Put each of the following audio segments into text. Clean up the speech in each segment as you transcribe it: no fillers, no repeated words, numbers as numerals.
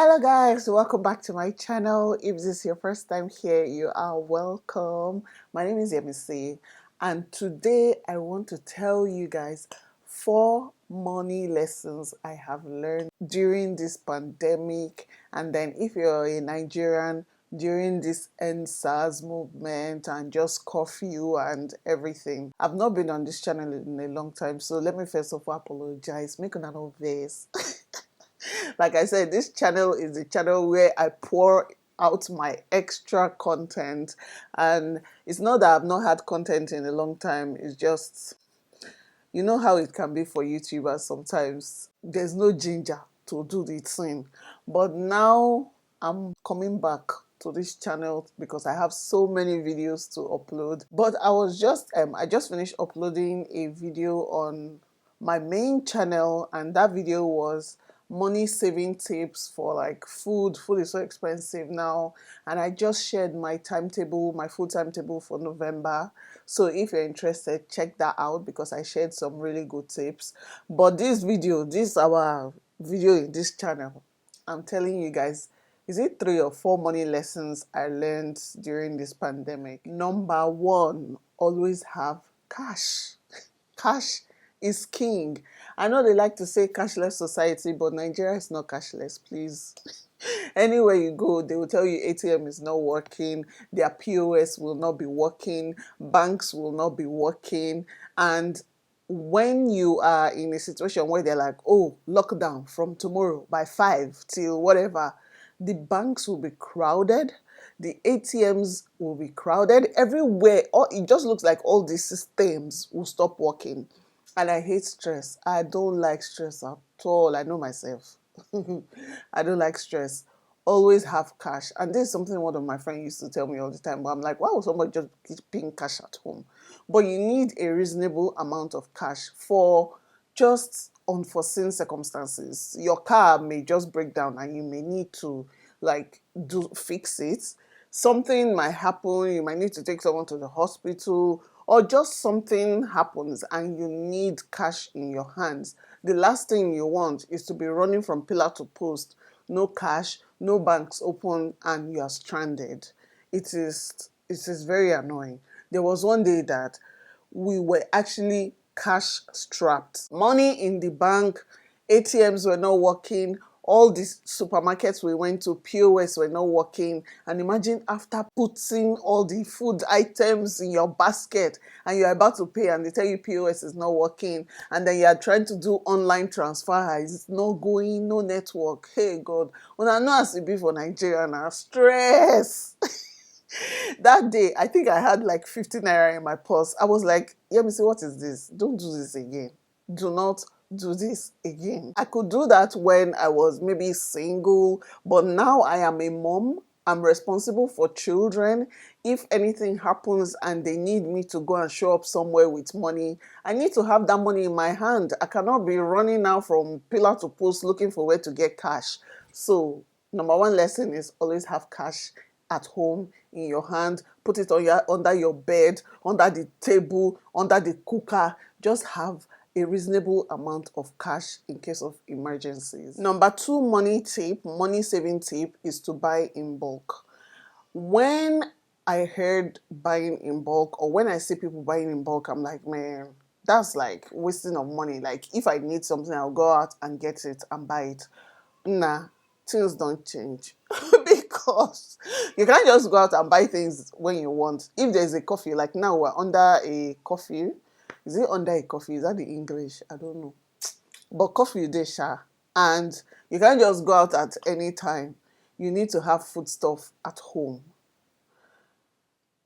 Hello guys, welcome back to my channel. If this is your first time here, you are welcome. My name is Yemisi, and today I want to tell you guys 4 money lessons I have learned during this pandemic, and then if you're a Nigerian, during this End SARS movement and just curfew and everything. I've not been on this channel in a long time, so let me first of all apologize. Make none of this. Like I said, this channel is the channel where I pour out my extra content, and it's not that I've not had content in a long time. It's just, you know how it can be for YouTubers sometimes. There's no ginger to do the thing. But now I'm coming back to this channel because I have so many videos to upload. But I just finished uploading a video on my main channel, and that video was money saving tips for like food. Food is so expensive now, and I just shared my timetable, my full timetable for November. So if you're interested, check that out because I shared some really good tips. But this our video in this channel, I'm telling you guys, is it 3 or 4 money lessons I learned during this pandemic? Number one, always have cash. Cash is king. I know they like to say cashless society, but Nigeria is not cashless, please. Anywhere you go, they will tell you ATM is not working, their POS will not be working, banks will not be working. And when you are in a situation where they're like, oh, lockdown from tomorrow by 5 till whatever, the banks will be crowded, the ATMs will be crowded everywhere. It just looks like all these systems will stop working. And I hate stress. I don't like stress at all. I know myself. I don't like stress. Always have cash. And this is something one of my friends used to tell me all the time. But I'm like, why would somebody just keep cash at home? But you need a reasonable amount of cash for just unforeseen circumstances. Your car may just break down and you may need to like fix it. Something might happen, you might need to take someone to the hospital, or just something happens and you need cash in your hands. The last thing you want is to be running from pillar to post, no cash, no banks open, and you are stranded. It is very annoying. There was one day that we were actually cash strapped. Money in the bank, ATMs were not working, all these supermarkets we went to, POS were not working. And imagine after putting all the food items in your basket and you're about to pay and they tell you POS is not working, and then you're trying to do online transfer, it's not going, no network. Hey God, when I know as it be for Nigeria now, stress. That day, I think I had like 50 naira in my purse. I was like, Yemisi, what is this? Don't do this again. Do not do this again. I could do that when I was maybe single, but now I am a mom. I'm responsible for children. If anything happens and they need me to go and show up somewhere with money, I need to have that money in my hand. I cannot be running now from pillar to post looking for where to get cash. So, number one lesson is always have cash at home in your hand. Put it on under your bed, under the table, under the cooker. Just have a reasonable amount of cash in case of emergencies. Number two money saving tip is to buy in bulk. When I heard buying in bulk, or when I see people buying in bulk, I'm like, man, that's like wasting of money. Like if I need something, I'll go out and get it and buy it. Nah, things don't change. Because you can't just go out and buy things when you want. If there's a coffee, like now we're under a coffee. Is it under a coffee? Is that the English? I don't know. But coffee they share. And you can't just go out at any time. You need to have foodstuff at home.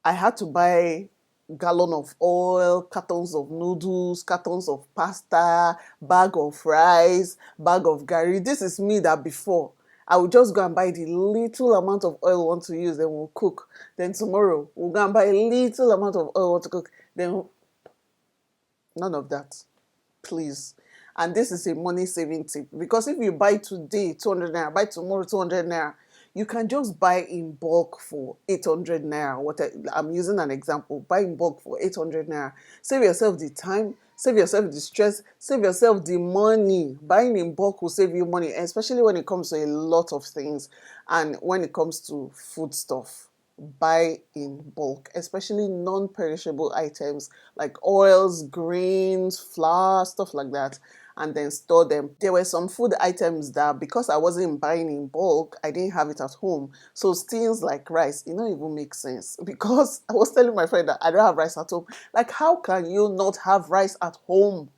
I had to buy gallon of oil, cartons of noodles, cartons of pasta, bag of rice, bag of garri. This is me that before I would just go and buy the little amount of oil we want to use, then we'll cook. Then tomorrow we'll go and buy a little amount of oil we want to cook. Then none of that, please. And this is a money saving tip, because if you buy today 200 naira, buy tomorrow 200 naira, You can just buy in bulk for 800 naira. I'm using an example. Buy in bulk for 800 naira. Save yourself the time, save yourself the stress, save yourself the money. Buying in bulk will save you money, especially when it comes to a lot of things and when it comes to food stuff. Buy in bulk, especially non-perishable items like oils, grains, flour, stuff like that, and then store them. There were some food items that because I wasn't buying in bulk, I didn't have it at home. So things like rice, it don't even make sense because I was telling my friend that I don't have rice at home. Like, how can you not have rice at home?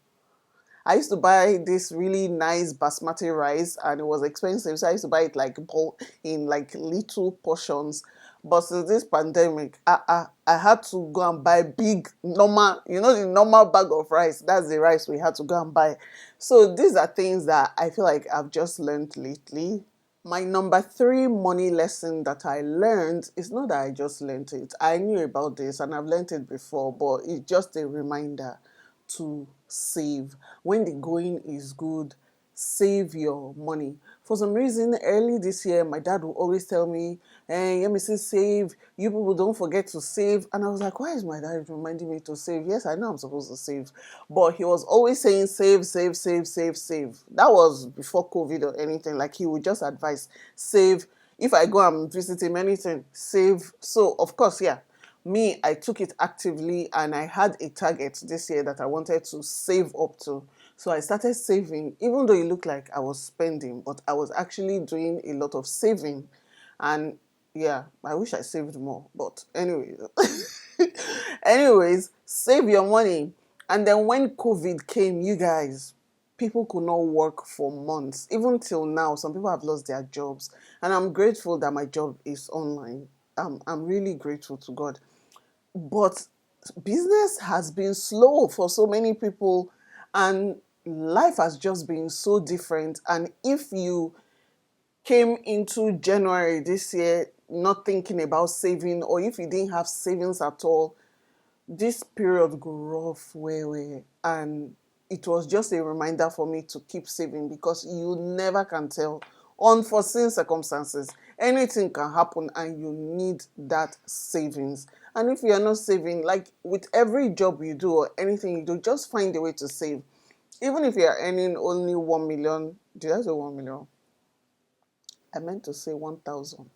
I used to buy this really nice basmati rice and it was expensive. So I used to buy it like bulk in like little portions. But since this pandemic, I had to go and buy big normal, the normal bag of rice. That's the rice we had to go and buy. So these are things that I feel like I've just learned lately. My number three money lesson that I learned is not that I just learned it. I knew about this and I've learned it before, but it's just a reminder to save. When the going is good, save your money. For some reason, early this year, my dad would always tell me, hey, Yemisi, save. You people don't forget to save. And I was like, why is my dad reminding me to save? Yes, I know I'm supposed to save. But he was always saying, save, save, save, save, save. That was before COVID or anything. Like, he would just advise, save. If I go and visit him, anything, save. So, of course, yeah, me, I took it actively and I had a target this year that I wanted to save up to. So I started saving, even though it looked like I was spending, but I was actually doing a lot of saving. And yeah, I wish I saved more. But anyways, save your money. And then when COVID came, you guys, people could not work for months. Even till now, some people have lost their jobs. And I'm grateful that my job is online. I'm really grateful to God. But business has been slow for so many people, and life has just been so different. And if you came into January this year not thinking about saving, or if you didn't have savings at all, this period go rough way. And it was just a reminder for me to keep saving because you never can tell. Unforeseen circumstances, anything can happen and you need that savings. And if you are not saving, like with every job you do or anything you do, just find a way to save. Even if you are earning only 1 million, did I say 1 million? I meant to say 1,000.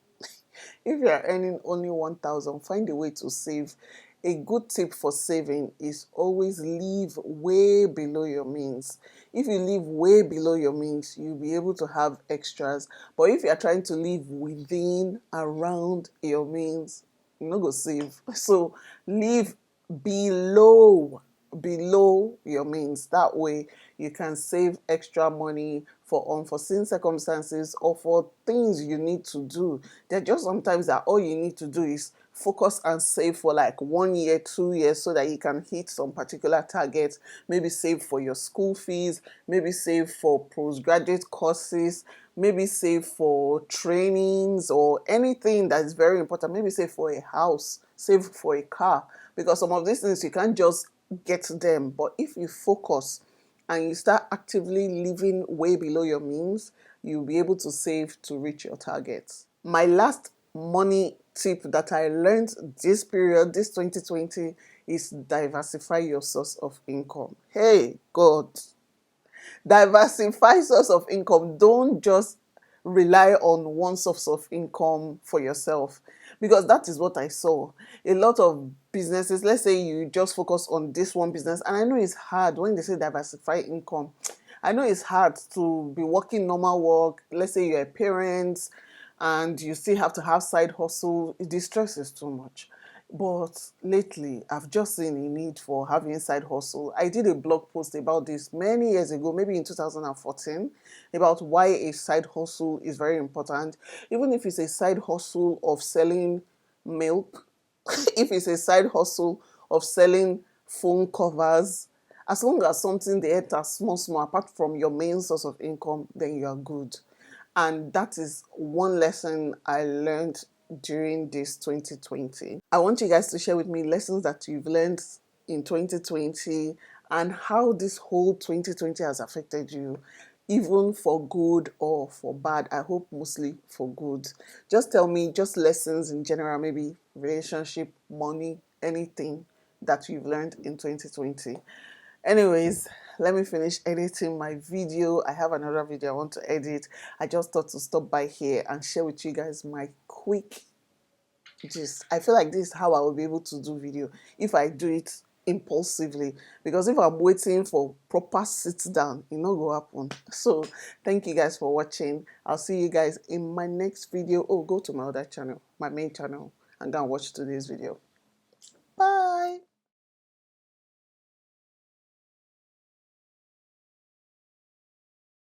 If you are earning only 1,000, find a way to save. A good tip for saving is always live way below your means. If you live way below your means, you'll be able to have extras. But if you are trying to live within, around your means, you're not going to save. So live below your means. That way you can save extra money for unforeseen circumstances or for things you need to do. There are just sometimes that all you need to do is focus and save for like 1 year, 2 years so that you can hit some particular targets. Maybe save for your school fees, maybe save for postgraduate courses, maybe save for trainings or anything that is very important. Maybe save for a house, save for a car, because some of these things you can't just get them. But if you focus and you start actively living way below your means, you'll be able to save to reach your targets. My last money tip that I learned this period, this 2020, is diversify your source of income. Hey, God. Diversify source of income. Don't just rely on one source of income for yourself, because that is what I saw. A lot of businesses, let's say you just focus on this one business, and I know it's hard when they say diversify income. I know it's hard to be working normal work. Let's say you're a parent and you still have to have side hustle. The stress is too much. But lately, I've just seen a need for having side hustle. I did a blog post about this many years ago, maybe in 2014, about why a side hustle is very important. Even if it's a side hustle of selling milk, if it's a side hustle of selling phone covers, as long as something they enter small, apart from your main source of income, then you are good. And that is one lesson I learned during this 2020. I want you guys to share with me lessons that you've learned in 2020 and how this whole 2020 has affected you. even for good or for bad. I hope mostly for good. Just tell me, just lessons in general, maybe relationship, money, anything that you've learned in 2020. Anyways, let me finish editing my video. I have another video I want to edit. I just thought to stop by here and share with you guys my quick gist. I feel like this is how I will be able to do video if I do it impulsively, because if I'm waiting for proper sit down, it not go happen. So thank you guys for watching. I'll see you guys in my next video. Oh, go to my other channel, my main channel, and go and watch today's video.